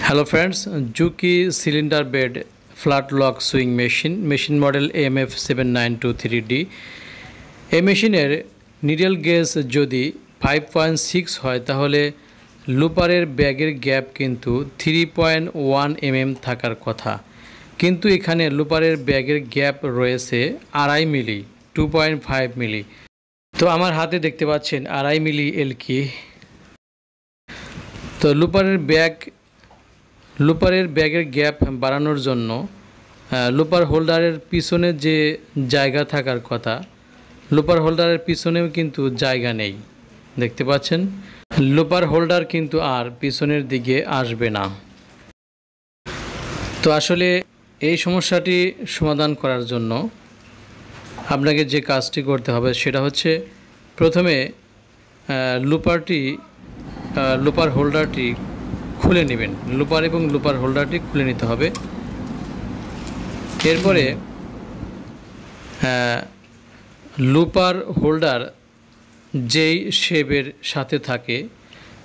Hello friends, Juki cylinder bed flat lock sewing machine model AMF7923D। এই মেশিনের needle gauge যদি 5.6 হয় তাহলে লুপারের ব্যাগের গ্যাপ কিন্তু 3.1 mm থাকার কথা, কিন্তু এখানে লুপারের ব্যাগের গ্যাপ রয়েছে 2.5 মিলি, 2.5 মিলি। তো আমার হাতে দেখতে পাচ্ছেন 2.5 মিলি এলকি। তো লুপারের ব্যাগের গ্যাপ বাড়ানোর জন্য লুপার হোল্ডারের পিছনে যে জায়গা থাকার কথা, লুপার হোল্ডারের পিছনেও কিন্তু জায়গা নেই। দেখতে পাচ্ছেন, লুপার হোল্ডার কিন্তু আর পিছনের দিকে আসবে না। তো আসলে এই সমস্যাটি সমাধান করার জন্য আপনাকে যে কাজটি করতে হবে সেটা হচ্ছে, প্রথমে লুপার হোল্ডারটি খুলে নেবেন। লুপার এবং লুপার হোল্ডারটি খুলে নিতে হবে। এরপরে লুপার হোল্ডার যেই শেপের সাথে থাকে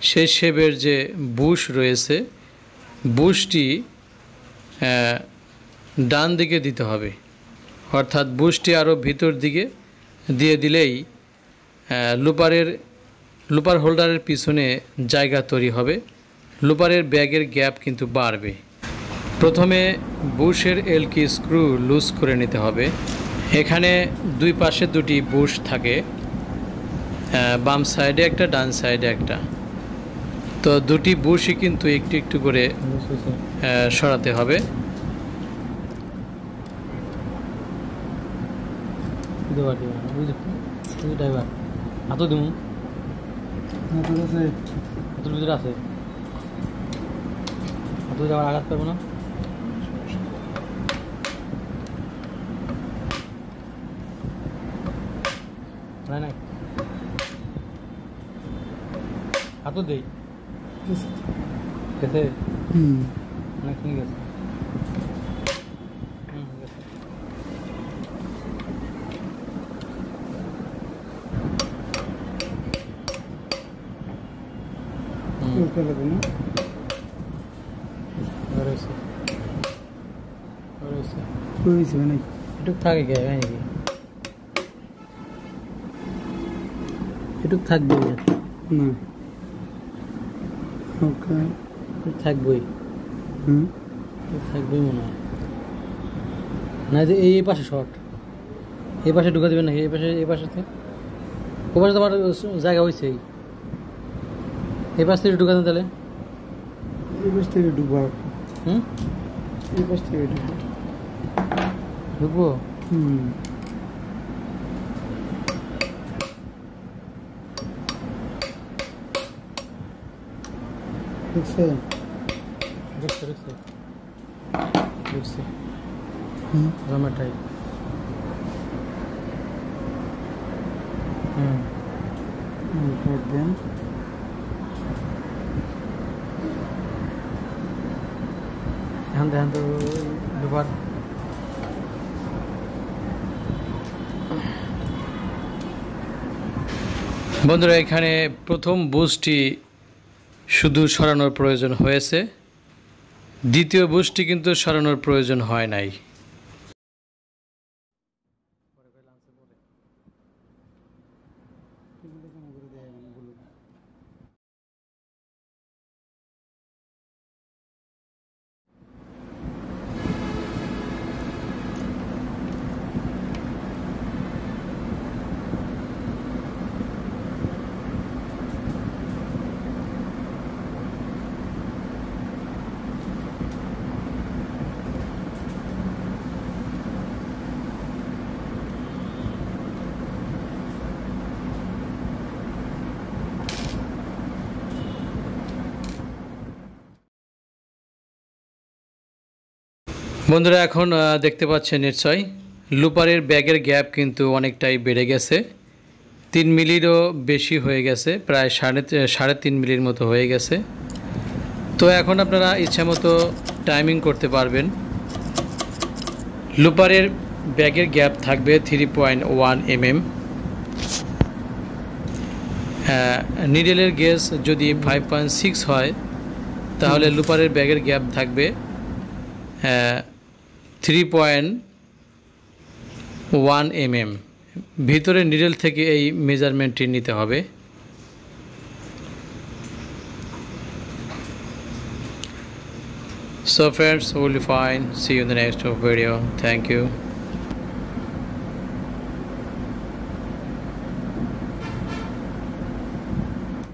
সেই শেপের যে বুশ রয়েছে, বুশটি ডান দিকে দিতে হবে। অর্থাৎ বুশটি আরও ভিতর দিকে দিয়ে দিলেই লুপার হোল্ডারের পিছনে জায়গা তৈরি হবে, লুপারের ব্যাগের গ্যাপ কিন্তু বাড়বে। প্রথমে বুশের এলকি স্ক্রু লুজ করে নিতে হবে। এখানে দুই পাশে দুটি বুশ থাকে, বাম সাইডে একটা, ডান সাইডে একটা। তো দুটি বুশই কিন্তু একটু একটু করে সরাতে হবে। আঘাত পারবো না। হাতও দেই গেছে, অনেক ঠিক আছে। এটুক থাকে কে নাকি, এটুক থাকবে না, থাকবই থাকবেই মনে হয় না। যে এই পাশে শর্ট, এই পাশে ঢুকা দেবেন নাকি? এই পাশে ও পাশে তোমার জায়গা হয়েছে, এই পাশ থেকে ঢুকা দেন। তাহলে এই পাশ থেকে ঢুকবো, এই পাশ থেকে ঢুকবো। ঢুকছে ঢুকছে ঢুকছে ঢুকছে রমেটাই। দেন এখন দেখেন তো দুবার বন্ধুরা, এখানে প্রথম বুশটি শুধু সরানোর প্রয়োজন হয়েছে, দ্বিতীয় বুশটি কিন্তু সরানোর প্রয়োজন হয় নাই। বন্ধুরা, এখন দেখতে পাচ্ছেন নিশ্চয় লুপারের ব্যাগের গ্যাপ কিন্তু অনেকটাই বেড়ে গেছে, 3 মিলিরও বেশি হয়ে গেছে, প্রায় 3.5 মিলির মতো হয়ে গেছে। তো এখন আপনারা ইচ্ছা মতো টাইমিং করতে পারবেন। লুপারের ব্যাগের গ্যাপ থাকবে 3.1 mm। নিডেলের গেজ যদি 5.6 হয় তাহলে লুপারের ব্যাগের গ্যাপ থাকবে 3.1 mm। ভিতরে নিডল থেকে এই মেজারমেন্টটি নিতে হবে। So friends, we'll be fine. See you in the next video. Thank you.